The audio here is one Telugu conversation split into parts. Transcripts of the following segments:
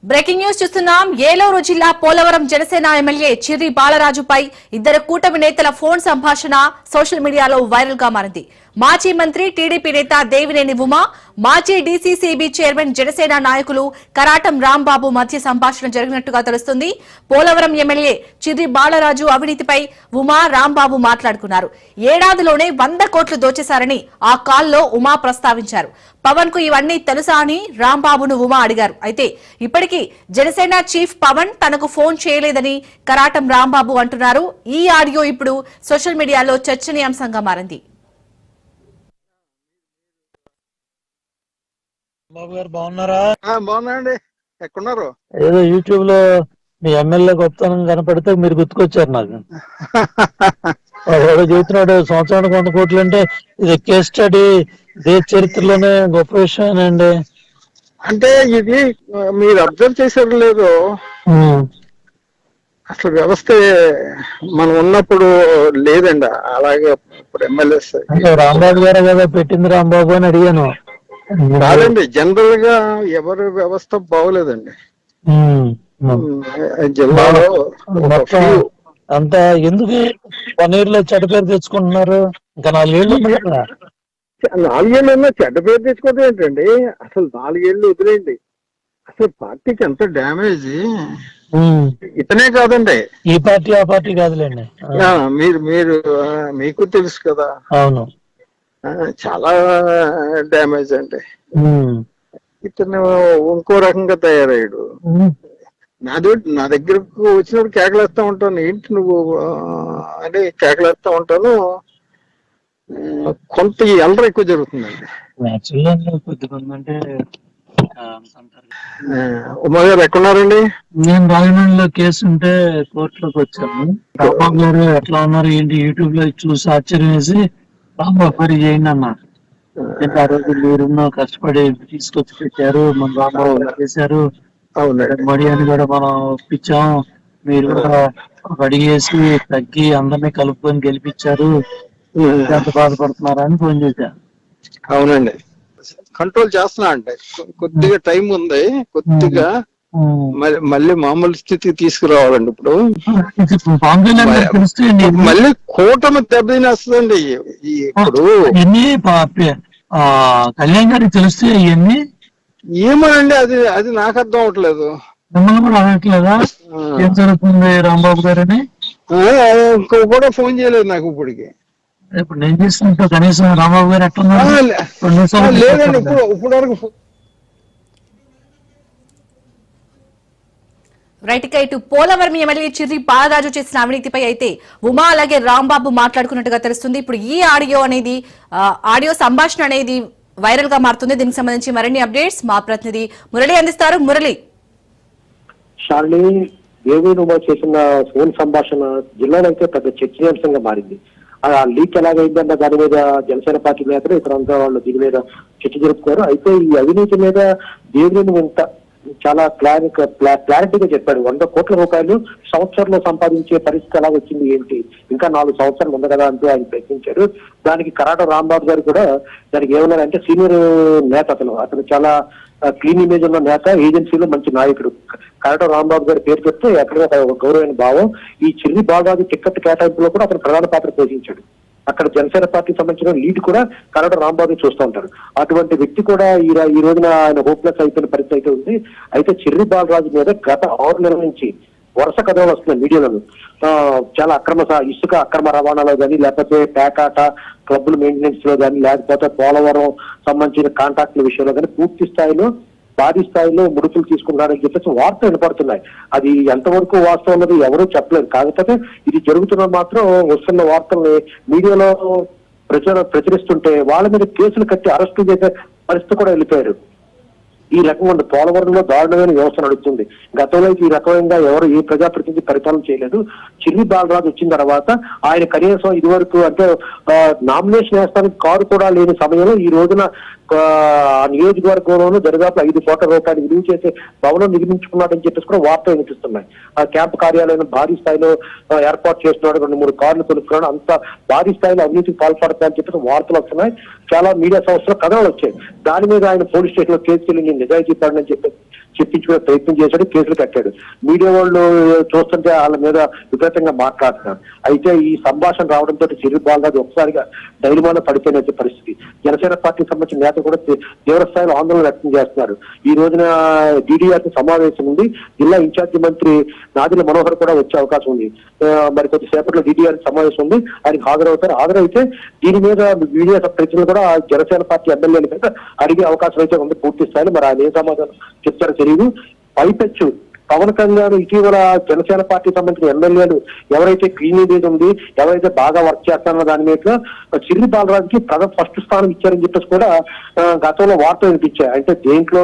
బ్రేకింగ్ న్యూస్ చూస్తున్నాం. ఏలూరు జిల్లా పోలవరం జనసేన ఎమ్మెల్యే చిర్రి బాలరాజుపై ఇద్దరు కూటమి నేతల ఫోన్ సంభాషణ సోషల్ మీడియాలో వైరల్ గా మారింది. మాజీ మంత్రి టీడీపీ నేత దేవినేని ఉమా, మాజీ డీసీసీబీ చైర్మన్ జనసేన నాయకులు కరాటం రాంబాబు మధ్య సంభాషణ జరిగినట్టుగా తెలుస్తుంది. పోలవరం ఎమ్మెల్యే చిర్రి బాలరాజు అవినీతిపై ఉమా, రాంబాబు మాట్లాడుకున్నారు. ఏడాదిలోనే 100 కోట్లు దోచేశారని ఆ కాల్లో ఉమా ప్రస్తావించారు. పవన్ కు ఇవన్నీ తెలుసా అని రాంబాబును ఉమా అడిగారు. అయితే ఇప్పటికీ జనసేన చీఫ్ పవన్ తనకు ఫోన్ చేయలేదని కరాటం రాంబాబు అంటున్నారు. ఈ ఆడియో ఇప్పుడు సోషల్ మీడియాలో చర్చనీయాంశంగా మారింది. బాబు గారు బాగున్నారా? బాగున్నాయండి. ఎక్కడున్నారు? ఏదో యూట్యూబ్ లో మీ ఎమ్మెల్యే గొప్పతనం కనపడితే మీరు గుర్తుకొచ్చారు నాకు. ఎవడో చెబుతున్నాడు సంవత్సరానికి 100 కోట్లు అంటే ఇది కేస్ స్టడీ, దేశ చరిత్రలోనే గొప్ప విషయమేనండి. అంటే ఇది మీరు అబ్జర్వ్ చేశారు లేదు, అసలు వ్యవస్థ మనం ఉన్నప్పుడు లేదండి. అలాగే ఇప్పుడు ఎమ్మెల్యేస్ రాంబాబు గారు కదా పెట్టింది, రాంబాబు అని అడిగాను. కాదండి, జనరల్ గా ఎవరి వ్యవస్థ బాగోలేదండి జిల్లాలో. అంతా ఎందుకు 1 year లో చెడ్డ పేరు తెచ్చుకుంటున్నారు? ఇంకా 4 ఏళ్ళు ఉంది కదా. 4 ఏళ్ళు చెడ్డ పేరు తెచ్చుకోవడం ఏంటండి? అసలు 4 ఏళ్ళు వదిలేయండి. అసలు పార్టీకి ఎంత డ్యామేజ్. ఇతనే కాదండి, ఈ పార్టీ ఆ పార్టీ కాదులేండి. మీరు మీకు తెలుసు కదా. అవును, చాలా డ్యామేజ్ అండి. ఇతను ఇంకో రకంగా తయారయ్యాడు. నా దగ్గరకు వచ్చినప్పుడు కేకలేస్తా ఉంటాను, ఏంటి నువ్వు అని కేకలేస్తా ఉంటాను. కొంత ఎల్లర ఎక్కువ జరుగుతుందండి. ఉమా గారు ఎక్కడున్నారండి? నేను రాజమండ్రిలో కేసు ఉంటే కోర్టులోకి వచ్చాను. రాంబాబు గారు ఎట్లా ఉన్నారు ఏంటి యూట్యూబ్ లో చూసి ఆశ్చర్యం వేసి రాంబాబు గారు చేయండి అన్నారు. ఆ రోజు మీరున్న కష్టపడి తీసుకొచ్చి పెట్టారు, మన రాంబాబు చేశారు. మడి అని కూడా మనం ఒప్పించాం, మీరు కూడా అడిగేసి తగ్గి అందరినీ కలుపుకొని గెలిపించారు, ఎంత బాధపడుతున్నారా అని ఫోన్ చేశా. అవునండి, కంట్రోల్ చేస్తున్నా అంటే కొద్దిగా టైం ఉంది. కొద్దిగా మళ్ళీ మామూలు స్థితికి తీసుకురావాలండి. ఇప్పుడు మళ్ళీ కూటమి దెబ్బతినేస్తుందండి. ఇప్పుడు కళ్యాణ్ గారికి తెలిస్తే ఇవన్నీ ఏమోనండి, అది నాకు అర్థం అవట్లేదు. మిమ్మల్ని కూడా అడగట్లేదా ఏం జరుగుతుంది రాంబాబు గారని? కూడా ఫోన్ చేయలేదు నాకు ఇప్పటికి. ఇప్పుడు నేను చేస్తుంటా కనీసం రాంబాబు గారు ఎట్లున్నారు లేదండి ఇప్పుడు వరకు. రైట్ గా ఇటు పోలవరం ఎమ్మెల్యే చిర్రి బాలరాజు చేసిన అవినీతిపై అయితే ఉమా అలాగే రాంబాబు మాట్లాడుకున్నట్టుగా తెలుస్తుంది. ఇప్పుడు ఈ ఆడియో సంభాషణ అనేది వైరల్ గా మారుతుంది. దీనికి సంబంధించి మరిన్ని అప్డేట్స్ మా ప్రతినిధి మురళి అందిస్తారు. మురళి, షాలిని దేవేని ఉమా చేసిన ఫోన్ సంభాషణ జిల్లాలో అయితే పెద్ద చర్చనీయాంశంగా మారింది. ఆ లీక్ ఎలాగైందన్న దాని మీద జనసేన పార్టీ నేతలు ఇతరంతా వాళ్ళు దీని మీద చర్చ జరుపుతారు. అయితే ఈ అవినీతి మీద దేవినేని ఇంత చాలా క్లారిటీగా చెప్పాడు. 100 కోట్ల రూపాయలు సంవత్సరంలో సంపాదించే పరిస్థితి ఎలా వచ్చింది ఏంటి, ఇంకా 4 సంవత్సరాలు ఉంది కదా అంటూ ఆయన ప్రశ్నించారు. దానికి కరాట రాంబాబు గారు కూడా దానికి ఏమన్నారంటే, సీనియర్ నేత అతను చాలా క్లీన్ ఇమేజ్ ఉన్న నేత, ఏజెన్సీలో మంచి నాయకుడు. కరాట రాంబాబు గారి పేరు చెప్తే ఎక్కడ ఒక గౌరవమైన భావం. ఈ చిర్రి బాలరాజు టికెట్ కేటాయింపులో కూడా అతను ప్రధాన పాత్ర పోషించాడు. అక్కడ జనసేన పార్టీకి సంబంధించిన లీడ్ కూడా కరాట రాంబాబు చూస్తూ ఉంటారు. అటువంటి వ్యక్తి కూడా ఈ రోజున ఆయన హోప్లెస్ అయిపోయిన పరిస్థితి అయితే ఉంది. అయితే చిర్రి బాలరాజు మీద గత 6 నెలల నుంచి వరుస కథలు వస్తున్నాయి మీడియాలో. చాలా ఇసుక అక్రమ రవాణాలో కానీ, లేకపోతే పేకాట క్లబ్ల మెయింటెనెన్స్ లో కానీ, లేకపోతే పోలవరం సంబంధించిన కాంట్రాక్టుల విషయంలో కానీ పూర్తి స్థాయిలో భారీ స్థాయిలో ముడుపులు తీసుకున్నారని చెప్పేసి వార్తలు వినపడుతున్నాయి. అది ఎంతవరకు వాస్తవం అన్నది ఎవరూ చెప్పలేరు. కాకపోతే ఇది జరుగుతున్న మాత్రం వస్తున్న వార్తల్ని మీడియాలో ప్రచురిస్తుంటే వాళ్ళ మీద కేసులు కట్టి అరెస్టు చేసే పరిస్థితి కూడా వెళ్ళిపోయారు. ఈ రకంగా పోలవరంలో దారుణమైన వ్యవస్థ నడుస్తుంది. గతంలో ఈ రకమైన ఎవరు ఏ ప్రజాప్రతినిధి పరిపాలన చేయలేదు. చిర్రి బాలరాజు వచ్చిన తర్వాత ఆయన కనీసం ఇదివరకు అంటే నామినేషన్ వేస్తానికి కారు కూడా లేని సమయంలో ఈ రోజున నియోజకవర్గంలోనూ దరిదాపు 5 కోట్ల రూపాయలు విలువ చేసే భవనం నిర్మించుకున్నాడని చెప్పేసి కూడా వార్తలు వినిపిస్తున్నాయి. ఆ క్యాంపు కార్యాలయం భారీ స్థాయిలో ఏర్పాటు చేస్తున్నాడు, 2-3 కార్లు కొనుక్కున్నాడు, అంత భారీ స్థాయిలో అవినీతికి పాల్పడతాయని చెప్పేసి వార్తలు వస్తున్నాయి. చాలా మీడియా సంస్థలు కథనాలు వచ్చాయి. దాని మీద ఆయన పోలీస్ స్టేషన్ లో కేసు నిజాయితీ పడని చెప్పి చెప్పించుకునే ప్రయత్నం చేశాడు, కేసులు కట్టాడు. మీడియా వాళ్ళు చూస్తుంటే వాళ్ళ మీద విపరీతంగా మాట్లాడుతున్నారు. అయితే ఈ సంభాషణ రావడంతో చిరు బాలరాజు ఒకసారిగా డైలమాలో పడిపోయిన పరిస్థితి. జనసేన పార్టీకి సంబంధించిన నేత కూడా తీవ్ర స్థాయిలో ఆందోళన వ్యక్తం చేస్తున్నారు. ఈ రోజున DDR సమావేశం ఉంది. జిల్లా ఇన్ఛార్జి మంత్రి నాదిల మనోహర్ కూడా వచ్చే అవకాశం ఉంది. మరి కొద్దిసేపట్లో DDR సమావేశం ఉంది, ఆయనకు హాజరవుతారు. హాజరైతే దీని మీద మీడియా ప్రతినిధులు కూడా జనసేన పార్టీ ఎమ్మెల్యేల మీద అడిగే అవకాశం అయితే ఉంది పూర్తి స్థాయిలో. మరి ఆయన ఏ సమాధానం చెప్తారో తెలియదు. పైపెచ్చు పవన్ కళ్యాణ్ ఇటీవల జనసేన పార్టీ సంబంధించిన ఎమ్మెల్యేలు ఎవరైతే క్లీనింగ్ ఉంది, ఎవరైతే బాగా వర్క్ చేస్తారన్న దాని మీద చిర్రి బాలరాజుకి ఫస్ట్ స్థానం ఇచ్చారని చెప్పేసి కూడా గతంలో వార్తలు వినిపించాయి. అంటే దేంట్లో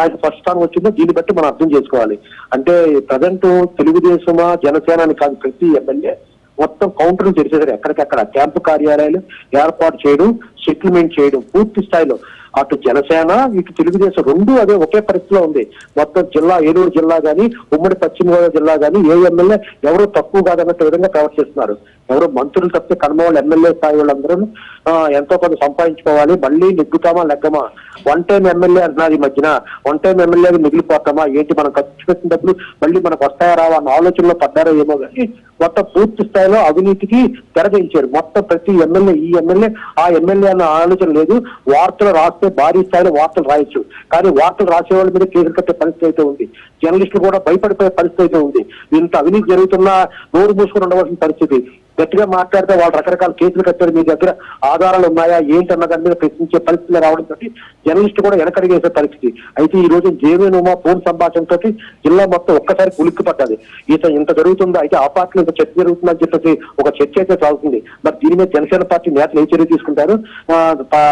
ఆయన ఫస్ట్ స్థానం వచ్చిందో దీన్ని బట్టి మనం అర్థం చేసుకోవాలి. అంటే ప్రజెంట్ తెలుగుదేశమా జనసేన అని కాదు, ప్రతి ఎమ్మెల్యే మొత్తం కౌంటర్లు తెరిచేశారు. ఎక్కడికక్కడ క్యాంపు కార్యాలయాలు ఏర్పాటు చేయడం, సెటిల్మెంట్ చేయడం పూర్తి స్థాయిలో. అటు జనసేన ఇటు తెలుగుదేశం రెండు అదే ఒకే పరిస్థితిలో ఉంది. మొత్తం జిల్లా ఏలూరు జిల్లా కానీ ఉమ్మడి పశ్చిమ గోదావరి జిల్లా కానీ ఏ ఎమ్మెల్యే ఎవరు తక్కువ కాదన్నట్టు విధంగా ప్రవర్తిస్తున్నారు. ఎవరు మంత్రులు తప్పితే కనుమ వాళ్ళు ఎమ్మెల్యే స్థాయి వాళ్ళందరూ ఎంతో కొంత సంపాదించుకోవాలి, మళ్ళీ నెగ్గుతామా లెగ్గమా, వన్ టైం ఎమ్మెల్యే అంటున్నారు. ఈ మధ్యన వన్ టైం ఎమ్మెల్యేగా మిగిలిపోతామా ఏంటి, మనం ఖర్చు పెట్టిన డబ్బులు మళ్ళీ మనకు వస్తాయా రావా అన్న ఆలోచనలో పడ్డారో ఏమో కానీ మొత్తం పూర్తి స్థాయిలో అవినీతికి తెరదించారు. మొత్తం ప్రతి ఎమ్మెల్యే ఈ ఎమ్మెల్యే ఆ ఎమ్మెల్యే అన్న ఆలోచన లేదు. వార్తలు రాస్తే భారీ స్థాయిలో వార్తలు రాయొచ్చు, కానీ వార్తలు రాసే వాళ్ళ మీద కేసులు కట్టే పరిస్థితి అయితే ఉంది. జర్నలిస్టులు కూడా భయపడిపోయే పరిస్థితి అయితే ఉంది. ఇంత అవినీతి జరుగుతున్నా నోరు మూసుకొని ఉండవలసిన పరిస్థితి. గట్టిగా మాట్లాడితే వాళ్ళు రకరకాల కేసులు కట్టారు, మీ దగ్గర ఆధారాలు ఉన్నాయా ఏంటన్న దాని మీద ప్రశ్నించే పరిస్థితులు రావడంతో జర్నలిస్టు కూడా వెనకడిగేసే పరిస్థితి. అయితే ఈ రోజు జేవీఎన్ ఉమా ఫోన్ సంభాషణతో జిల్లా మొత్తం ఒక్కసారి ఉలిక్కి పడ్డది. ఇంత జరుగుతుందో, అయితే ఆ పార్టీలో ఇంత చర్చ జరుగుతుందని చెప్పేసి ఒక చర్చ అయితే సాగుతుంది. మరి దీని మీద జనసేన పార్టీ నేతలు ఏ చర్య తీసుకుంటారు?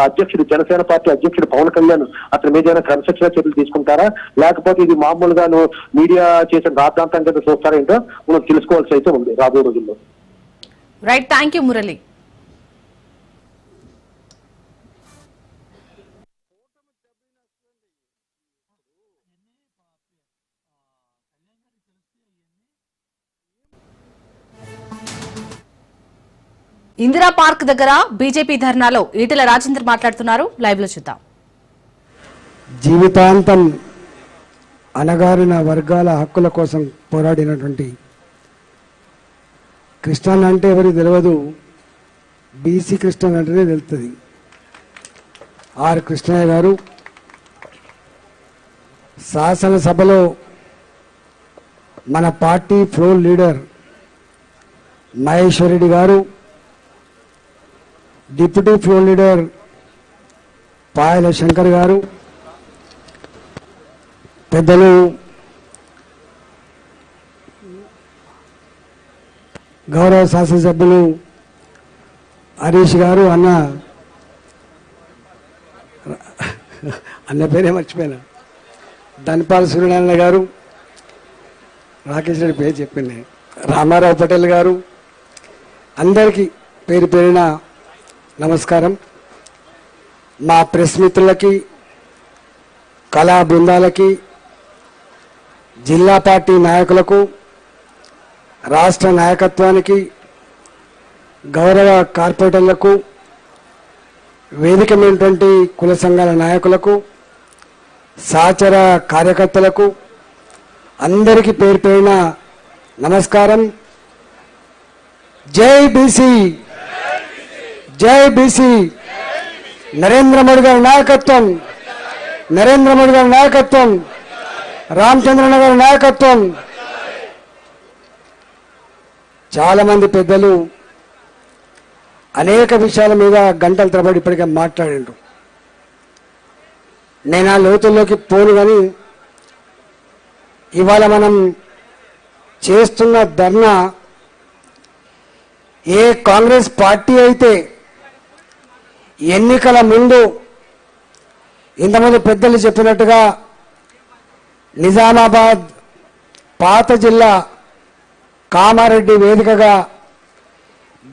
అధ్యక్షుడు జనసేన పార్టీ అధ్యక్షుడు పవన్ కళ్యాణ్ అతని మీద ఏమైనా క్రమశిక్షణ చర్యలు తీసుకుంటారా, లేకపోతే ఇది మామూలుగాను మీడియా చేసిన రాద్ధాంతం కింద చూస్తారేంటో మనం తెలుసుకోవాల్సి అయితే ఉంది రాబోయే రోజుల్లో. Right, thank you Murali. Indira park దగ్గర బీజేపీ ధర్నాలో ఈటెల రాజేందర్ మాట్లాడుతున్నారు. లైవ్ లో చూద్దాం. జీవితాంతం అణగారిన వర్గాల హక్కుల కోసం పోరాడినటువంటి కృష్ణన్ అంటే ఎవరికి తెలియదు, బీసీ కృష్ణన్ అంటేనే తెలుస్తుంది. ఆర్ కృష్ణయ్య గారు శాసనసభలో మన party floor leader Maheshwar Reddy గారు, డిప్యూటీ ఫ్లోర్ లీడర్ పాయల శంకర్ గారు, పెద్దలు గౌరవ శాసనసభ్యులు హరీష్ గారు, అన్న పేరే మర్చిపోయినా, ధన్పాల్ సూర్యనారాయణ గారు, రాకేష్ రెడ్డి పేరు చెప్పింది, రామారావు పటేల్ గారు, అందరికీ పేరు పేరిన నమస్కారం. మా ప్రెస్ మిత్రులకి, కళా బృందాలకి, జిల్లా పార్టీ నాయకులకు, రాష్ట్ర నాయకత్వానికి, గౌరవ కార్పొరేటర్లకు, వేదికమైనటువంటి కుల సంఘాల నాయకులకు, సహచర కార్యకర్తలకు అందరికీ పేరు పేరిన నమస్కారం. జై బీసీ, జై బీసీ. నరేంద్ర మోడీ గారి నాయకత్వం, నరేంద్ర మోడీ గారి నాయకత్వం, రామచంద్రన్న గారి నాయకత్వం. చాలా మంది పెద్దలు అనేక విషయాల మీద గంటల తరబడి ఇప్పటికే మాట్లాడిండ్రు. నేను ఆ లోతుల్లోకి పోను, కానీ ఇవాళ మనం చేస్తున్న ధర్నా ఏ కాంగ్రెస్ పార్టీ అయితే ఎన్నికల ముందు ఇంతకుముందు పెద్దలు చెప్పినట్టుగా నిజామాబాద్ పాత జిల్లా కామారెడ్డి వేదికగా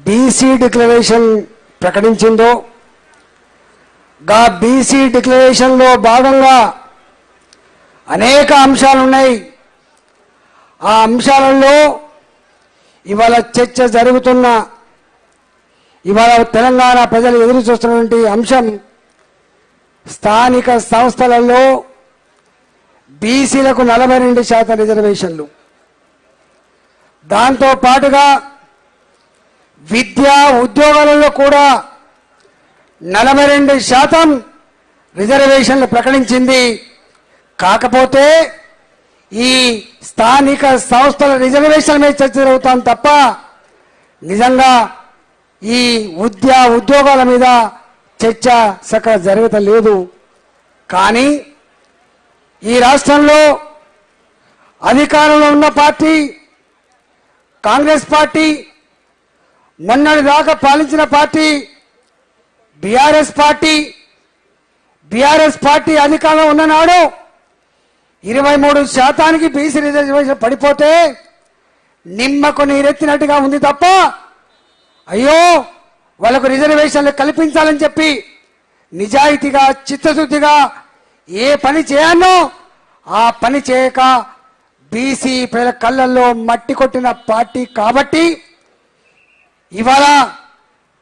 బీసీ డిక్లరేషన్ ప్రకటించిందో, గా బీసీ డిక్లరేషన్లో భాగంగా అనేక అంశాలు ఉన్నాయి. ఆ అంశాలలో ఇవాళ చర్చ జరుగుతున్న, ఇవాళ తెలంగాణ ప్రజలు ఎదురు చూస్తున్నటువంటి అంశం స్థానిక సంస్థలలో బీసీలకు 42% రిజర్వేషన్లు, దాంతో పాటుగా విద్యా ఉద్యోగాలలో కూడా 42% రిజర్వేషన్లు ప్రకటించింది. కాకపోతే ఈ స్థానిక సంస్థల రిజర్వేషన్ మీద చర్చ జరుగుతాం తప్ప నిజంగా ఈ ఉద్యోగాల మీద చర్చ సక జరగలేదు. కానీ ఈ రాష్ట్రంలో అధికారంలో ఉన్న పార్టీ కాంగ్రెస్ పార్టీ, మొన్నటి దాకా పాలించిన పార్టీ బీఆర్ఎస్ పార్టీ అధికారంలో ఉన్ననాడు 23% బీసీ రిజర్వేషన్ పడిపోతే నిమ్మకు నీరెత్తినట్టుగా ఉంది తప్ప అయ్యో వాళ్ళకు రిజర్వేషన్లు కల్పించాలని చెప్పి నిజాయితీగా చిత్తశుద్ధిగా ఏ పని చేయాలో ఆ పని చేయక బీసీ ప్రజల కళ్ళల్లో మట్టి కొట్టిన పార్టీ కాబట్టి ఇవాళ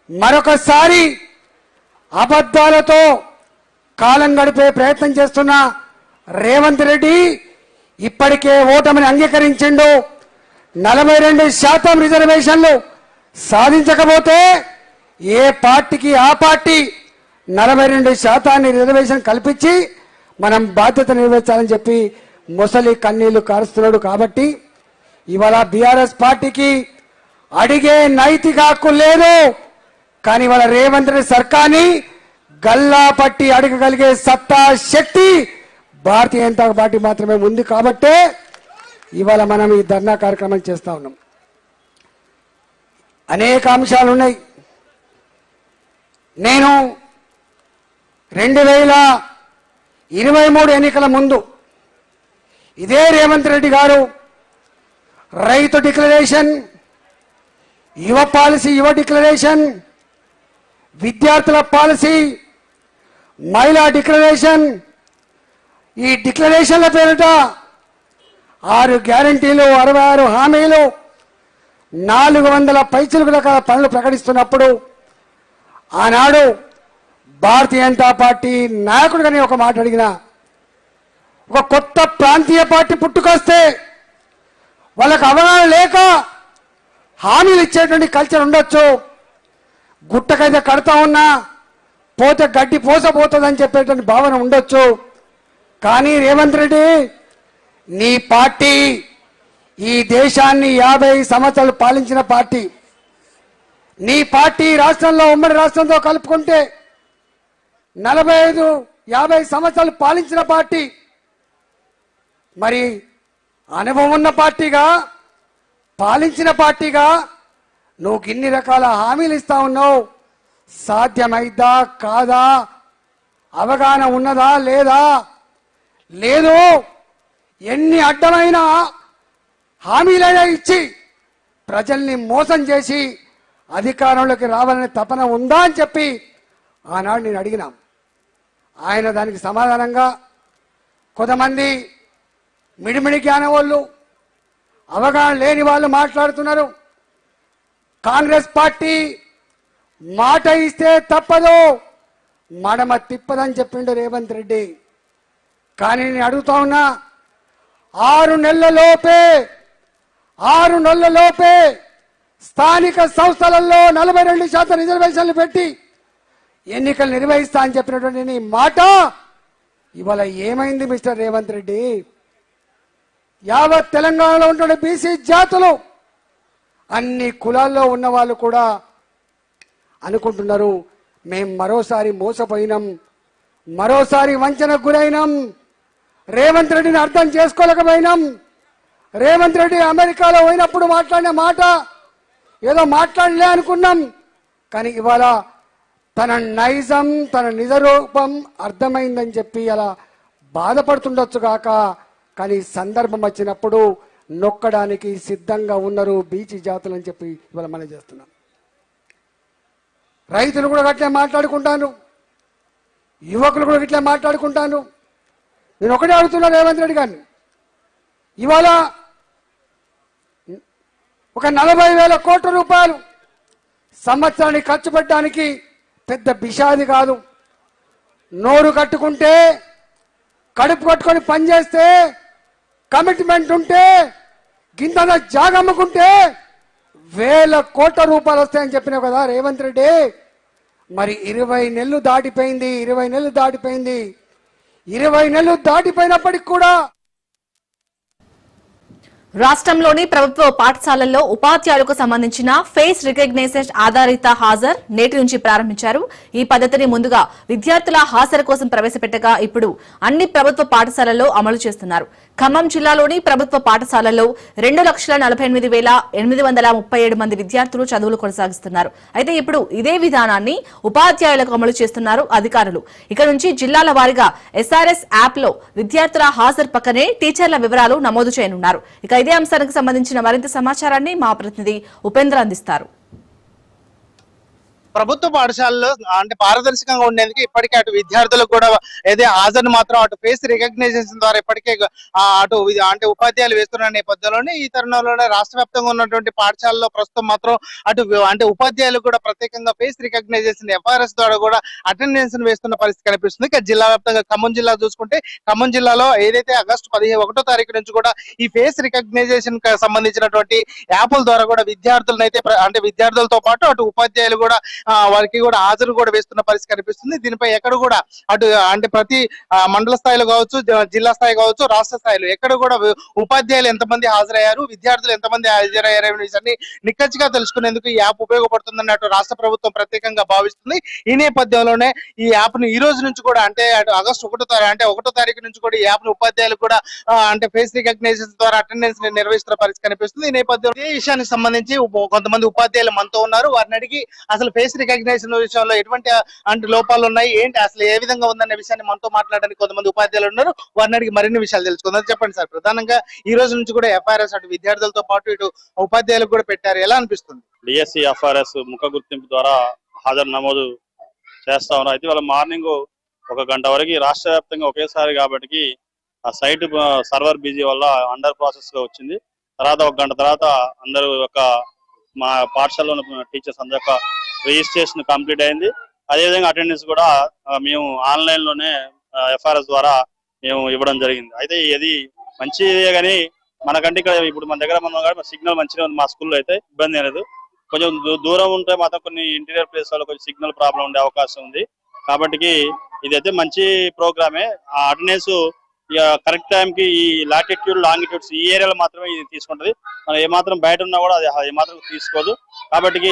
మరొకసారి అబద్ధాలతో కాలం గడిపే ప్రయత్నం చేస్తున్న రేవంత్ రెడ్డి ఇప్పటికే ఓటమిని అంగీకరించిండు. 42% రిజర్వేషన్లు సాధించకపోతే ఏ పార్టీకి ఆ పార్టీ 42% రిజర్వేషన్ కల్పించి మనం బాధ్యత నిర్వహించాలని చెప్పి ముసలి కన్నీళ్లు కారుస్తున్నాడు. కాబట్టి ఇవాళ బీఆర్ఎస్ పార్టీకి అడిగే నైతిక హక్కు లేదు. కానీ ఇవాళ రేవంత్ రెడ్డి సర్కార్ని గల్లా పట్టి అడగగలిగే సత్తా శక్తి భారతీయ జనతా పార్టీ మాత్రమే ఉంది. కాబట్టే ఇవాళ మనం ఈ ధర్నా కార్యక్రమం చేస్తా ఉన్నాం. అనేక అంశాలు ఉన్నాయి. నేను 2023 ఎన్నికల ముందు ఇదే రేవంత్ రెడ్డి గారు రైతు డిక్లరేషన్, యువ పాలసీ, యువ డిక్లరేషన్, విద్యార్థుల పాలసీ, మహిళా డిక్లరేషన్, ఈ డిక్లరేషన్ల పేరిట 6 గ్యారంటీలు, 66 హామీలు, 400 పైచలకు రకాల పనులు ప్రకటిస్తున్నప్పుడు ఆనాడు భారతీయ జనతా పార్టీ నాయకుడిగా నేను ఒక మాట అడిగిన, ఒక కొత్త ప్రాంతీయ పార్టీ పుట్టుకొస్తే వాళ్ళకు అవగాహన లేక హామీలు ఇచ్చేటువంటి కల్చర్ ఉండొచ్చు, గుట్టకైతే కడతా ఉన్నా పోతే గడ్డి పోసపోతుందని చెప్పేటువంటి భావన ఉండొచ్చు. కానీ రేవంత్ రెడ్డి, నీ పార్టీ ఈ దేశాన్ని 50 సంవత్సరాలు పాలించిన పార్టీ. నీ పార్టీ రాష్ట్రంలో ఉమ్మడి రాష్ట్రంతో కలుపుకుంటే 45-50 సంవత్సరాలు పాలించిన పార్టీ. మరి అనుభవం ఉన్న పార్టీగా, పాలించిన పార్టీగా నువ్వు ఇన్ని రకాల హామీలు ఇస్తా ఉన్నావు. సాధ్యమైద్దా కాదా? అవగాహన ఉన్నదా లేదా? లేదు. ఎన్ని అడ్డమైన హామీలైనా ఇచ్చి ప్రజల్ని మోసం చేసి అధికారంలోకి రావాలనే తపన ఉందా అని చెప్పి ఆనాడు నేను అడిగినా. ఆయన దానికి సమాధానంగా కొంతమంది మిడిమిడి జ్ఞానం వాళ్ళు, అవగాహన లేని వాళ్ళు మాట్లాడుతున్నారు. కాంగ్రెస్ పార్టీ మాట ఇస్తే తప్పదు, మడమ తిప్పదని చెప్పిండు రేవంత్ రెడ్డి. కానీ నేను అడుగుతా ఉన్నా, 6 నెలల లోపే స్థానిక సంస్థలలో 42% రిజర్వేషన్లు పెట్టి ఎన్నికలు నిర్వహిస్తా అని చెప్పినటువంటి నీ మాట ఇవాళ ఏమైంది మిస్టర్ రేవంత్ రెడ్డి? యావత్ తెలంగాణలో ఉంటున్న బీసీ జాతులు, అన్ని కులాల్లో ఉన్న వాళ్ళు కూడా అనుకుంటున్నారు మేం మరోసారి మోసపోయినాం, మరోసారి వంచనకు గురైనాం, రేవంత్ రెడ్డిని అర్థం చేసుకోలేకపోయినాం. రేవంత్ రెడ్డి అమెరికాలో పోయినప్పుడు మాట్లాడిన మాట ఏదో మాట్లాడలే అనుకున్నాం. కానీ ఇవాళ తన నైజం, తన నిజ రూపం అర్థమైందని చెప్పి అలా బాధపడుతుండొచ్చు కాక, కానీ సందర్భం వచ్చినప్పుడు నొక్కడానికి సిద్ధంగా ఉన్నారు బీసీ జాతులు అని చెప్పి ఇవాళ మనం చేస్తున్నాం. రైతులు కూడా గట్లే మాట్లాడుకుంటాను, యువకులు కూడా ఇట్లా మాట్లాడుకుంటాను. నేను ఒకటే అడుగుతున్నా రేవంత్ రెడ్డి గారిని, ఇవాళ ఒక 40,000 కోట్ల రూపాయలు సంవత్సరానికి ఖర్చు పెట్టడానికి పెద్ద బిషాది కాదు. నోరు కట్టుకుంటే కడుపు కొట్టుకొని పనిచేస్తే, కమిట్మెంట్ ఉంటే, గింత జాగా అమ్ముకుంటే వేల కోట్ల రూపాయలు వస్తాయని చెప్పినావు కదా రేవంత్ రెడ్డి. మరి 20 నెలలు దాటిపోయింది. 20 నెలలు దాటిపోయినప్పటికి కూడా రాష్ట్రంలోని ప్రభుత్వ పాఠశాలల్లో ఉపాధ్యాయులకు సంబంధించిన ఫేస్ రికగ్నిషన్ ఆధారిత హాజరు నేటి నుంచి ప్రారంభించారు. ఈ పద్ధతిని ముందుగా విద్యార్థుల హాజరు కోసం ప్రవేశపెట్టగా ఇప్పుడు అన్ని ప్రభుత్వ పాఠశాలల్లో అమలు చేస్తున్నారు. ఖమ్మం జిల్లాలోని ప్రభుత్వ పాఠశాలల్లో 2,48,837 మంది విద్యార్థులు చదువులు కొనసాగిస్తున్నారు. అయితే ఇప్పుడు ఇదే విధానాన్ని ఉపాధ్యాయులకు అమలు చేస్తున్నారు అధికారులు. ఇక నుంచి జిల్లాల వారీగా SRS యాప్ లో విద్యార్థుల హాజరు పక్కనే టీచర్ల వివరాలు నమోదు చేయనున్నారు. ఇక ఇదే అంశానికి సంబంధించిన మరింత సమాచారాన్ని మా ప్రతినిధి ఉపేంద్ర అందిస్తారు. ప్రభుత్వ పాఠశాలలో అంటే పారదర్శకంగా ఉండేందుకు ఇప్పటికే అటు విద్యార్థులకు కూడా ఏదే హాజరు మాత్రం అటు ఫేస్ రికగ్నైజేషన్ ద్వారా ఇప్పటికే అటు అంటే ఉపాధ్యాయులు వేస్తున్న నేపథ్యంలోనే ఈ తరుణంలోనే రాష్ట్ర వ్యాప్తంగా ఉన్నటువంటి పాఠశాలలో ప్రస్తుతం మాత్రం అటు అంటే ఉపాధ్యాయులు కూడా ప్రత్యేకంగా ఫేస్ రికగ్నైజేషన్ FRS ద్వారా కూడా అటెండెన్స్ వేస్తున్న పరిస్థితి కనిపిస్తుంది. ఇక జిల్లా వ్యాప్తంగా ఖమ్మం జిల్లా చూసుకుంటే ఖమ్మం జిల్లాలో ఏదైతే ఆగస్టు 1వ తారీఖు నుంచి కూడా ఈ ఫేస్ రికగ్నైజేషన్ సంబంధించినటువంటి యాప్ల ద్వారా కూడా విద్యార్థులను అయితే అంటే విద్యార్థులతో పాటు అటు ఉపాధ్యాయులు కూడా వారికి కూడా హాజరు కూడా వేస్తున్న పరిస్థితి కనిపిస్తుంది. దీనిపై ఎక్కడ కూడా అటు అంటే ప్రతి మండల స్థాయిలో కావచ్చు, జిల్లా స్థాయి కావచ్చు, రాష్ట్ర స్థాయిలో ఎక్కడ కూడా ఉపాధ్యాయులు ఎంతమంది హాజరయ్యారు, విద్యార్థులు ఎంతమంది హాజరయ్యారు అనే విషయాన్ని నిక్కచ్చిగా తెలుసుకునేందుకు ఈ యాప్ ఉపయోగపడుతుందన్నట్టు రాష్ట్ర ప్రభుత్వం ప్రత్యేకంగా భావిస్తుంది. ఈ నేపథ్యంలోనే ఈ యాప్ ను ఈ రోజు నుంచి కూడా అంటే ఆగస్టు 1వ తారీఖు నుంచి కూడా ఈ యాప్ ను ఉపాధ్యాయులు కూడా అంటే ఫేస్ రికగ్నైజేషన్ ద్వారా అటెండెన్స్ నిర్వహిస్తున్న పరిస్థితి కనిపిస్తుంది. ఈ నేపథ్యంలో ఈ విషయానికి సంబంధించి కొంతమంది ఉపాధ్యాయులు మనతో ఉన్నారు. వారిని అడిగి అసలు ఫేస్ రికగ్నైజేషన్ విషయంలో ఎటువంటి అంటే లోపాలు ఉన్నాయి, ఏంటి అసలు ఏ విధంగా ఉందనే విషయాన్ని మనతో మాట్లాడడానికి కొంతమంది ఉపాధ్యాయులు ఉన్నారు. వారిని అడిగి మరిన్ని విషయాలు తెలుసుకుందాం. చెప్పండి సార్, ప్రధానంగా ఈ రోజు నుంచి కూడా FRS అటు విద్యార్థులతో పాటు ఇటు ఉపాధ్యాయులకు కూడా పెట్టారు, ఎలా అనిపిస్తుంది? DSC FRS ముఖ గుర్తింపు ద్వారా హాజరు నమోదు చేస్తా ఉన్నారు. అయితే వాళ్ళ మార్నింగ్ 1 గంట వరకు రాష్ట్ర వ్యాప్తంగా ఒకేసారి కాబట్టి ఆ సైట్ సర్వర్ బిజీ వల్ల అండర్ ప్రాసెస్ లో వచ్చింది. తర్వాత 1 గంట తర్వాత అందరూ మా పాఠశాలలో ఉన్న టీచర్స్ అందరూ రిజిస్ట్రేషన్ కంప్లీట్ అయింది. అదేవిధంగా అటెండెన్స్ కూడా మేము ఆన్లైన్ లోనే FRS ద్వారా మేము ఇవ్వడం జరిగింది. అయితే ఇది మంచిదే కానీ మనకంటే ఇక్కడ ఇప్పుడు మన దగ్గర సిగ్నల్ మంచిగా ఉంది. మా స్కూల్లో అయితే ఇబ్బంది అనేది కొంచెం దూరం ఉంటే మాత్రం కొన్ని ఇంటీరియర్ ప్లేస్ లో కొంచెం సిగ్నల్ ప్రాబ్లం ఉండే అవకాశం ఉంది. కాబట్టి ఇదైతే మంచి ప్రోగ్రామే. ఆ అటెండెన్స్ కరెక్ట్ టైం కి ఈ లాటిట్యూడ్ లాంగిట్యూడ్స్ ఈ ఏరియాలో మాత్రమే ఇది తీసుకుంటది. మనం ఏమాత్రం బయట ఉన్నా కూడా అది ఏమాత్రం తీసుకోదు. కాబట్టి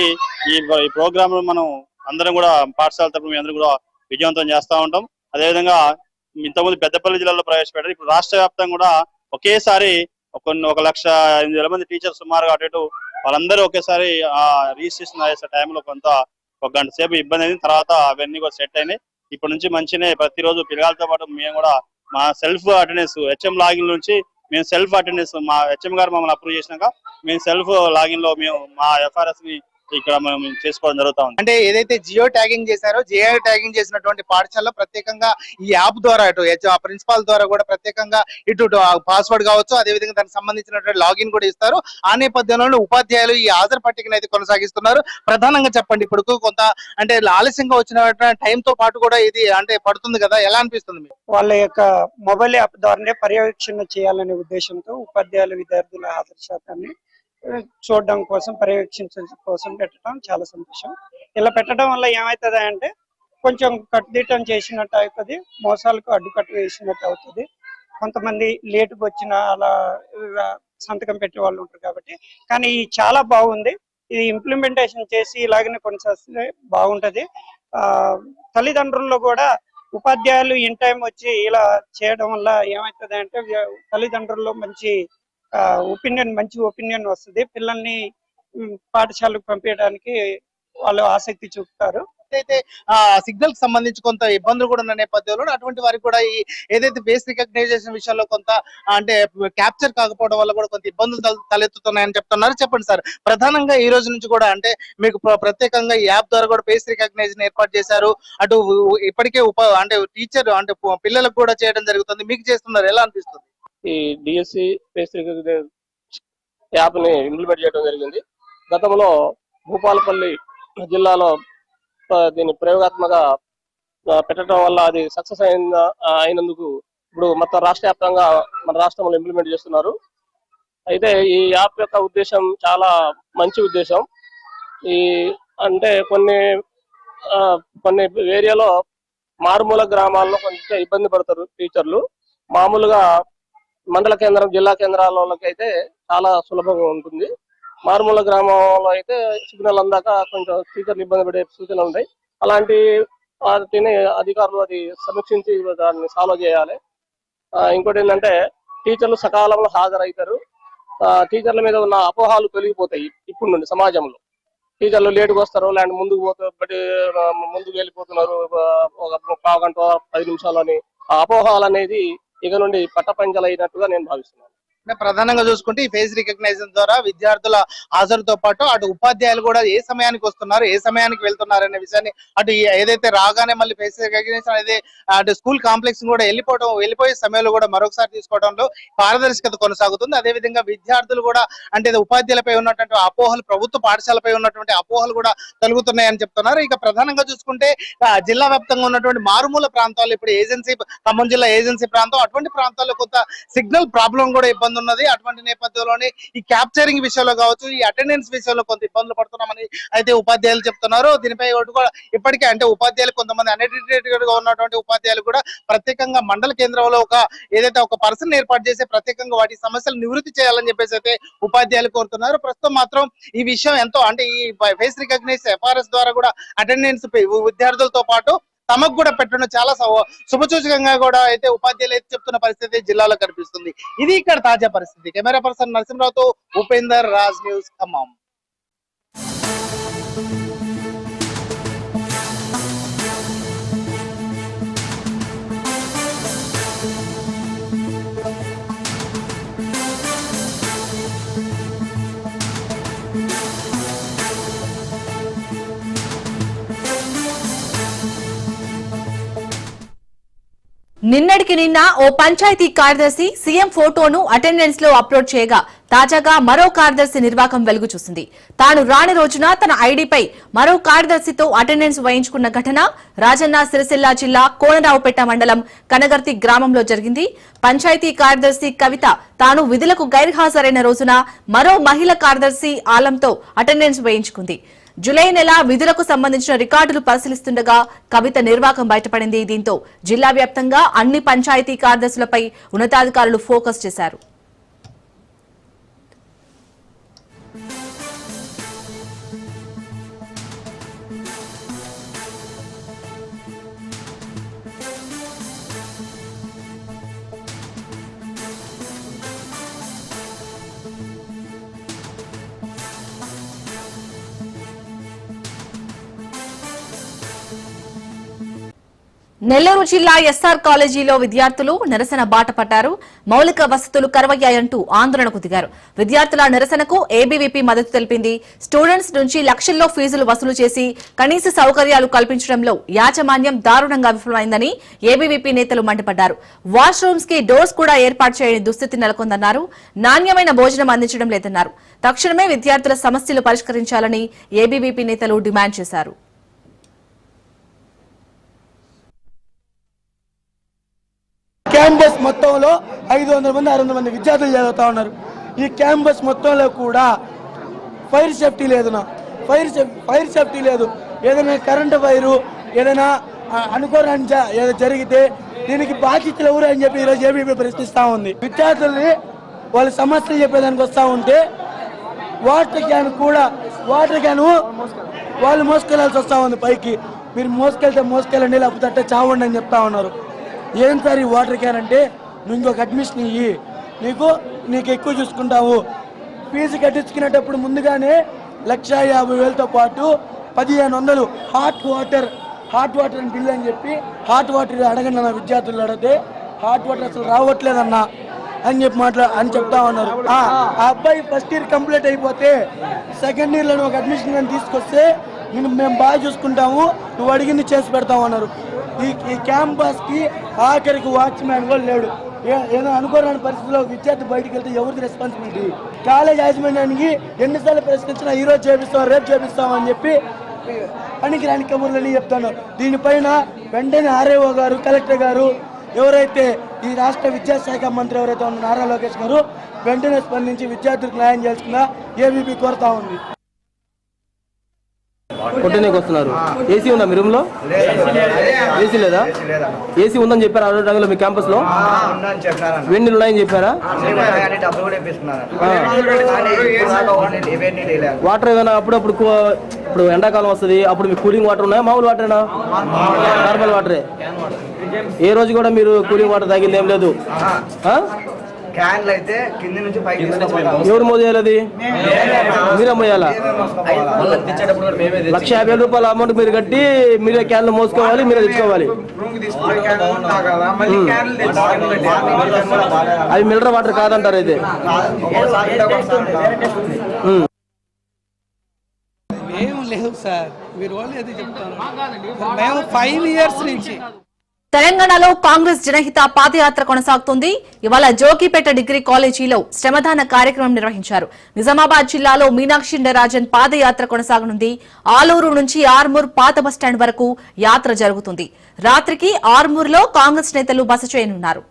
ఈ ప్రోగ్రామ్ మనం అందరం కూడా పాఠశాల తరపున అందరూ కూడా విజయవంతం చేస్తూ ఉంటాం. అదేవిధంగా ఇంతకుముందు పెద్దపల్లి జిల్లాలో ప్రవేశపెట్టారు. ఇప్పుడు రాష్ట్ర వ్యాప్తంగా కూడా ఒకేసారి 1,08,000 మంది టీచర్స్ సుమారుగా అటు వాళ్ళందరూ ఒకేసారి రిజిస్ట్రేషన్ చేసే టైంలో 1 గంట సేపు ఇబ్బంది అయింది. తర్వాత అవన్నీ కూడా సెట్ అయినాయి. ఇప్పటి నుంచి మంచినే ప్రతిరోజు పిల్లలతో పాటు మేము కూడా మా సెల్ఫ్ అటెండెన్స్ HM లాగిన్ నుంచి మేము సెల్ఫ్ అటెండెన్స్ మా HM గారు మమ్మల్ని అప్రూవ్ చేసినాక మేము సెల్ఫ్ లాగిన్ లో మేము మా FRS ని ఇక్కడ మనం చేసుకోవడం జరుగుతా ఉంది. అంటే ఏదైతే జియో ట్యాగింగ్ చేశారో జియో ట్యాగింగ్ చేసినటువంటి పాఠశాలలో ప్రత్యేకంగా ఈ యాప్ ద్వారా అటు ప్రిన్సిపాల్ ద్వారా కూడా ప్రత్యేకంగా ఇటు పాస్వర్డ్ కావచ్చు, అదేవిధంగా దానికి సంబంధించినటువంటి లాగిన్ కూడా ఇస్తారు. ఆ నేపథ్యంలో ఉపాధ్యాయులు ఈ హాజరు పట్టికను అయితే కొనసాగిస్తున్నారు. ప్రధానంగా చెప్పండి, ఇప్పుడు కొంత అంటే ఆలస్యంగా వచ్చిన టైం తో పాటు కూడా ఇది అంటే పడుతుంది కదా, ఎలా అనిపిస్తుంది మీకు? వాళ్ళ యొక్క మొబైల్ యాప్ ద్వారానే పర్యవేక్షణ చేయాలనే ఉద్దేశంతో ఉపాధ్యాయుల విద్యార్థుల హాజరు శాతాన్ని చూడడం కోసం, పర్యవేక్షించడం కోసం పెట్టడం చాలా సంతోషం. ఇలా పెట్టడం వల్ల ఏమవుతుంది అంటే కొంచెం కట్టుదిట్టం చేసినట్టు అవుతుంది, మోసాలకు అడ్డుకట్ట వేసినట్టు అవుతుంది. కొంతమంది లేటుకు వచ్చిన అలా సంతకం పెట్టే వాళ్ళు ఉంటారు కాబట్టి. కానీ ఇది చాలా బాగుంది. ఇది ఇంప్లిమెంటేషన్ చేసి ఇలాగనే కొనసాగిస్తే బాగుంటది. తల్లిదండ్రుల్లో కూడా ఉపాధ్యాయులు ఇన్ టైం వచ్చి ఇలా చేయడం వల్ల ఏమవుతుంది అంటే తల్లిదండ్రుల్లో మంచి ఒపీనియన్ వస్తుంది. పిల్లల్ని పాఠశాలకు పంపించడానికి వాళ్ళు ఆసక్తి చూపుతారు. అయితే సిగ్నల్ కి సంబంధించి కొంత ఇబ్బందులు కూడా ఉన్న నేపథ్యంలో అటువంటి వారికి కూడా ఈ ఏదైతే ఫేస్ రికగ్నైజేషన్ విషయంలో కొంత అంటే క్యాప్చర్ కాకపోవడం వల్ల కూడా కొంత ఇబ్బందులు తలెత్తుతున్నాయని చెప్తున్నారు. చెప్పండి సార్, ప్రధానంగా ఈ రోజు నుంచి కూడా అంటే మీకు ప్రత్యేకంగా ఈ యాప్ ద్వారా కూడా ఫేస్ రికగ్నైజేషన్ ఏర్పాటు చేశారు. అటు ఇప్పటికే అంటే టీచర్ అంటే పిల్లలకు కూడా చేయడం జరుగుతుంది, మీకు చేస్తున్నారు, ఎలా అనిపిస్తుంది? ఈ DSC ఫేస్ రికగ్నైజేషన్ యాప్ ని ఇంప్లిమెంట్ చేయడం జరిగింది. గతంలో భూపాలపల్లి జిల్లాలో దీన్ని ప్రయోగాత్మక పెట్టడం వల్ల అది సక్సెస్ అయినందుకు ఇప్పుడు మొత్తం రాష్ట్ర వ్యాప్తంగా మన రాష్ట్రంలో ఇంప్లిమెంట్ చేస్తున్నారు. అయితే ఈ యాప్ యొక్క ఉద్దేశం చాలా మంచి ఉద్దేశం. ఈ అంటే కొన్ని ఏరియాలో మారుమూల గ్రామాల్లో కొంచెం ఇబ్బంది పడతారు టీచర్లు. మామూలుగా మండల కేంద్రం, జిల్లా కేంద్రాలకి అయితే చాలా సులభంగా ఉంటుంది. మారుమూల గ్రామంలో అయితే సిగ్నల్ అందాక కొంచెం టీచర్లు ఇబ్బంది పడే సూచనలు ఉంటాయి. అలాంటి వాటిని అధికారులు అది సమీక్షించి దాన్ని సాల్వ్ చేయాలి. ఇంకోటి ఏంటంటే టీచర్లు సకాలంలో హాజరవుతారు. టీచర్ల మీద ఉన్న అపోహాలు తొలగిపోతాయి. ఇప్పుడు నుండి సమాజంలో టీచర్లు లేటుగా వస్తారు, లేదంటే ముందుకు వెళ్ళిపోతున్నారు ఒక పావు గంట 10 నిమిషాలని, ఆ అపోహాలు అనేది ఇక నుండి పట్టపంచలైనట్టుగా నేను భావిస్తున్నాను. ప్రధానంగా చూసుకుంటే ఈ ఫేస్ రికగ్నైజేషన్ ద్వారా విద్యార్థుల హాజరుతో పాటు అటు ఉపాధ్యాయులు కూడా ఏ సమయానికి వస్తున్నారు, ఏ సమయానికి వెళ్తున్నారు అనే విషయాన్ని, అటు ఏదైతే రాగానే మళ్ళీ ఫేస్ రికగ్నైజేషన్ అనేది అటు స్కూల్ కాంప్లెక్స్ కూడా వెళ్ళిపోయే సమయంలో కూడా మరొకసారి తీసుకోవడంలో పారదర్శకత కొనసాగుతుంది. అదేవిధంగా విద్యార్థులు కూడా అంటే ఉపాధ్యాయులపై ఉన్నటువంటి అపోహలు, ప్రభుత్వ పాఠశాలపై ఉన్నటువంటి అపోహలు కూడా తొలగుతున్నాయని చెప్తున్నారు. ఇక ప్రధానంగా చూసుకుంటే జిల్లా వ్యాప్తంగా ఉన్నటువంటి మారుమూల ప్రాంతాల్లో ఇప్పుడు ఏజెన్సీ, ఖమ్మం జిల్లా ఏజెన్సీ ప్రాంతం, అటువంటి ప్రాంతాల్లో కొంత సిగ్నల్ ప్రాబ్లం కూడా ఇబ్బంది ఉన్నది. అటువంటి నేపథ్యంలోనే ఈ క్యాప్చరింగ్ విషయంలో కావచ్చు, ఈ అటెండెన్స్ విషయంలో కొంత ఇబ్బందులు పడుతున్నామని అయితే ఉపాధ్యాయులు చెప్తున్నారు. దీనిపై కూడా ఇప్పటికే అంటే ఉపాధ్యాయులు కొంతమంది అన్ఎడ్యుకేటెడ్ గా ఉన్నటువంటి ఉపాధ్యాయులు కూడా ప్రత్యేకంగా మండల కేంద్రంలో ఏదైతే ఒక పర్సన్ ఏర్పాటు చేసి ప్రత్యేకంగా వాటి సమస్యలు నివృత్తి చేయాలని చెప్పేసి అయితే ఉపాధ్యాయులు కోరుతున్నారు. ప్రస్తుతం మాత్రం ఈ విషయం ఎంతో అంటే ఈ ఫేస్ రికగ్నైజ్ FRS ద్వారా కూడా అటెండెన్స్ విద్యార్థులతో పాటు తమకు కూడా పెట్టడం చాలా శుభసూచకంగా కూడా అయితే ఉపాధ్యాయులు అయితే చెప్తున్న పరిస్థితి జిల్లాలో కనిపిస్తుంది. ఇది ఇక్కడ తాజా పరిస్థితి. కెమెరా పర్సన్ నరసింహరావుతో ఉపేందర్, రాజ్ న్యూస్, ఖమ్మం. నిన్నటికి నిన్న ఓ పంచాయతీ కార్యదర్శి సీఎం ఫోటోను అటెండెన్స్ లో అప్లోడ్ చేయగా తాజాగా మరో కార్యదర్శి నిర్వాకం వెలుగు చూసింది. తాను రాని రోజున తన ఐడీపై మరో కార్యదర్శితో అటెండెన్స్ వేయించుకున్న ఘటన రాజన్న సిరిసిల్ల జిల్లా కోనరావుపేట మండలం కనగర్తి గ్రామంలో జరిగింది. పంచాయతీ కార్యదర్శి కవిత తాను విధులకు గైర్హాజరైన రోజున మరో మహిళా కార్యదర్శి ఆలంతో అటెండెన్స్ వేయించుకుంది. జులై నెల విధులకు సంబంధించిన రికార్డులు పరిశీలిస్తుండగా కవిత నిర్వాకం బయటపడింది. దీంతో జిల్లా వ్యాప్తంగా అన్ని పంచాయతీ కార్యదర్శులపై ఉన్నతాధికారులు ఫోకస్ చేశారు. నెల్లూరు జిల్లా ఎస్ఆర్ కాలేజీలో విద్యార్థులు నిరసన బాట పట్టారు. మౌలిక వసతులు కరువయ్యాయంటూ ఆందోళనకు దిగారు. విద్యార్థుల నిరసనకు ఏబీవీపీ మద్దతు తెలిపింది. స్టూడెంట్స్ నుంచి లక్షల్లో ఫీజులు వసూలు చేసి కనీస సౌకర్యాలు కల్పించడంలో యాజమాన్యం దారుణంగా విఫలమైందని ఏబీవీపీ నేతలు మండిపడ్డారు. వాష్రూమ్స్ కి డోర్స్ కూడా ఏర్పాటు చేయని దుస్థితి నెలకొందన్నారు. నాణ్యమైన భోజనం అందించడం లేదన్నారు. తక్షణమే విద్యార్థుల సమస్యలు పరిష్కరించాలని ఏబీవీపీ నేతలు డిమాండ్ చేశారు. క్యాంపస్ మొత్తంలో 500 మంది 600 మంది విద్యార్థులు చదువుతా ఉన్నారు. ఈ క్యాంపస్ మొత్తంలో కూడా ఫైర్ సేఫ్టీ లేదు. ఫైర్ సేఫ్టీ లేదు. ఏదైనా కరెంటు వైరు ఏదైనా అనుకోరాని ఏదైనా జరిగితే దీనికి బాధ్యతలు ఎవరు అని చెప్పి ఈరోజు ఏబీపీ ప్రశ్నిస్తూ ఉంది. విద్యార్థుల్ని వాళ్ళ సమస్యలు చెప్పేదానికి వస్తూ ఉంటే వాటర్ క్యాన్ వాళ్ళు మోసుకెళ్లాల్సి వస్తూ ఉంది పైకి. మీరు మోసుకెళ్ళండి లేకపోతే అట్టే చావండి అని చెప్తా ఉన్నారు. ఏం సార్ ఈ వాటర్ క్యాన్ అంటే, నువ్వు ఇంకొక అడ్మిషన్ ఇయ్యి, నీకు ఎక్కువ చూసుకుంటావు. ఫీజు కట్టించుకునేటప్పుడు ముందుగానే 1,50,000తో పాటు 1,500 హాట్ వాటర్ అని బిల్ అని చెప్పి హాట్ వాటర్ అడగండి అన్న విద్యార్థులు అడిగితే హాట్ వాటర్ అసలు రావట్లేదన్నా అని చెప్తా ఉన్నారు. ఆ అబ్బాయి ఫస్ట్ ఇయర్ కంప్లీట్ అయిపోతే సెకండ్ ఇయర్లో ఒక అడ్మిషన్ కానీ తీసుకొస్తే మేము బాగా చూసుకుంటాము, నువ్వు అడిగింది చేసి పెడతామన్నారు. ఈ క్యాంపస్ కి ఆఖరికి వాచ్మ్యాన్ కూడా లేడు. ఏదో అనుకోరాని పరిస్థితిలో విద్యార్థి బయటకు వెళ్తే ఎవరిది రెస్పాన్సిబిలిటీ? కాలేజ్ యాజమాన్యానికి ఎన్నిసార్లు ప్రశ్నించినా ఈరోజు చేపిస్తాం రేపు చేపిస్తాం అని చెప్పి పనికి రాని కబుర్లని చెప్తాను. దీనిపైన వెంటనే ఆర్ఏఓ గారు, కలెక్టర్ గారు ఎవరైతే ఈ రాష్ట్ర విద్యాశాఖ మంత్రి ఎవరైతే ఉన్న నారా లోకేష్ గారు వెంటనే స్పందించి విద్యార్థులకు న్యాయం చేయాల్సిందిగా ఏబీపీ కోరుతా ఉంది. కొట్టడానికి వస్తున్నారు. ఏసీ ఉందా మీ రూమ్ లో? ఏసీ లేదా? ఏసీ ఉందని చెప్పారా అడగడంలో మీ క్యాంపస్ లో? వెండి ఉన్నాయని చెప్పారా? వాటర్ ఏమైనా అప్పుడప్పుడు ఇప్పుడు ఎండాకాలం వస్తుంది, అప్పుడు మీకు కూలింగ్ వాటర్ ఉన్నాయా? మామూలు వాటరేనా? నార్మల్ వాటరే. ఏ రోజు కూడా మీరు కూలింగ్ వాటర్ తాగింది ఏం లేదు? ఎవరు మోదేయాలి? అది మీరే మోయాలా? 1,50,000 రూపాయల అమౌంట్ మీరు కట్టి మీరే క్యాన్లు మోసుకోవాలి, మీరే తెచ్చుకోవాలి. అవి మినరల్ వాటర్ కాదంటారు అయితే. ఏం లేవు సార్, మీరు వాళ్ళు ఏది చెప్తారు. మేము 5 years నుంచి తెలంగాణలో కాంగ్రెస్ జనహిత పాదయాత్ర కొనసాగుతుంది. ఇవాళ జోగిపేట డిగ్రీ కాలేజీలో శ్రమదాన కార్యక్రమం నిర్వహించారు. నిజామాబాద్ జిల్లాలో మీనాక్షి నటరాజన్ పాదయాత్ర కొనసాగనుంది. ఆలూరు నుంచి ఆర్మూర్ పాత బస్టాండ్ వరకు యాత్ర జరుగుతుంది. రాత్రికి ఆర్మూర్లో కాంగ్రెస్ నేతలు బస చేయనున్నారు.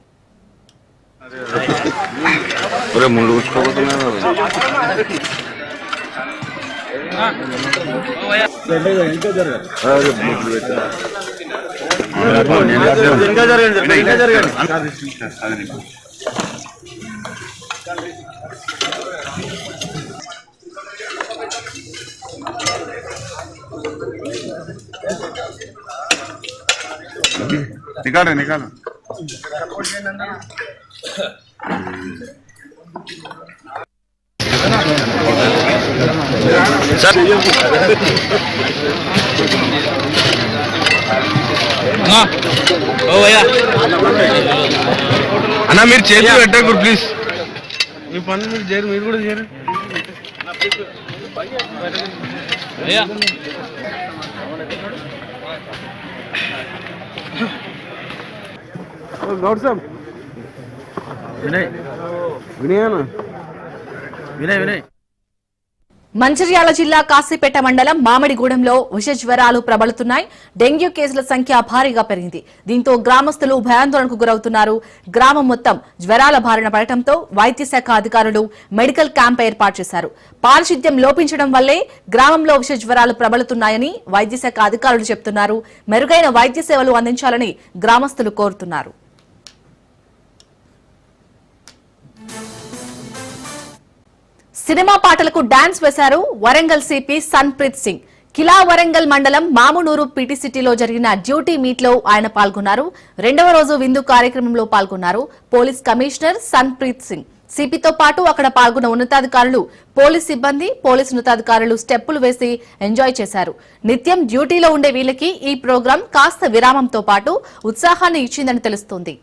నికాలు అన్నా మీరు చేతులు పెట్టకూడదు ప్లీజ్. మీ పని మీరు చేయరు, మీరు కూడా చేయరు. గౌడ్ సాబ్ వినయ్ వినయ్ మంచిర్యాల జిల్లా కాశీపేట మండలం మామిడిగూడెంలో విష జ్వరాలు ప్రబలుతున్నాయి. డెంగ్యూ కేసుల సంఖ్య భారీగా పెరిగింది. దీంతో గ్రామస్తులు భయాందోళనకు గురవుతున్నారు. గ్రామం మొత్తం జ్వరాల బారిన పడటంతో వైద్య శాఖ అధికారులు మెడికల్ క్యాంప్ ఏర్పాటు చేశారు. పారిశుద్ధ్యం లోపించడం వల్లే గ్రామంలో విష జ్వరాలు ప్రబలుతున్నాయని వైద్య శాఖ అధికారులు చెబుతున్నారు. మెరుగైన వైద్య సేవలు అందించాలని గ్రామస్తులు కోరుతున్నారు. సినిమా పాటలకు డాన్స్ వేశారు వరంగల్ సిపి సన్ప్రీత్ సింగ్. కిలా వరంగల్ మండలం మామునూరు పీటీసిటీలో జరిగిన డ్యూటీ మీట్ లో ఆయన పాల్గొన్నారు. 2వ రోజు విందు కార్యక్రమంలో పాల్గొన్నారు పోలీస్ కమిషనర్ సన్ప్రీత్ సింగ్. సిపితో పాటు అక్కడ పాల్గొన్న ఉన్నతాధికారులు, పోలీస్ సిబ్బంది, పోలీసు ఉన్నతాధికారులు స్టెప్పులు వేసి ఎంజాయ్ చేశారు. నిత్యం డ్యూటీలో ఉండే వీళ్ళకి ఈ ప్రోగ్రాం కాస్త విరామంతో పాటు ఉత్సాహాన్ని ఇచ్చిందని తెలుస్తోంది.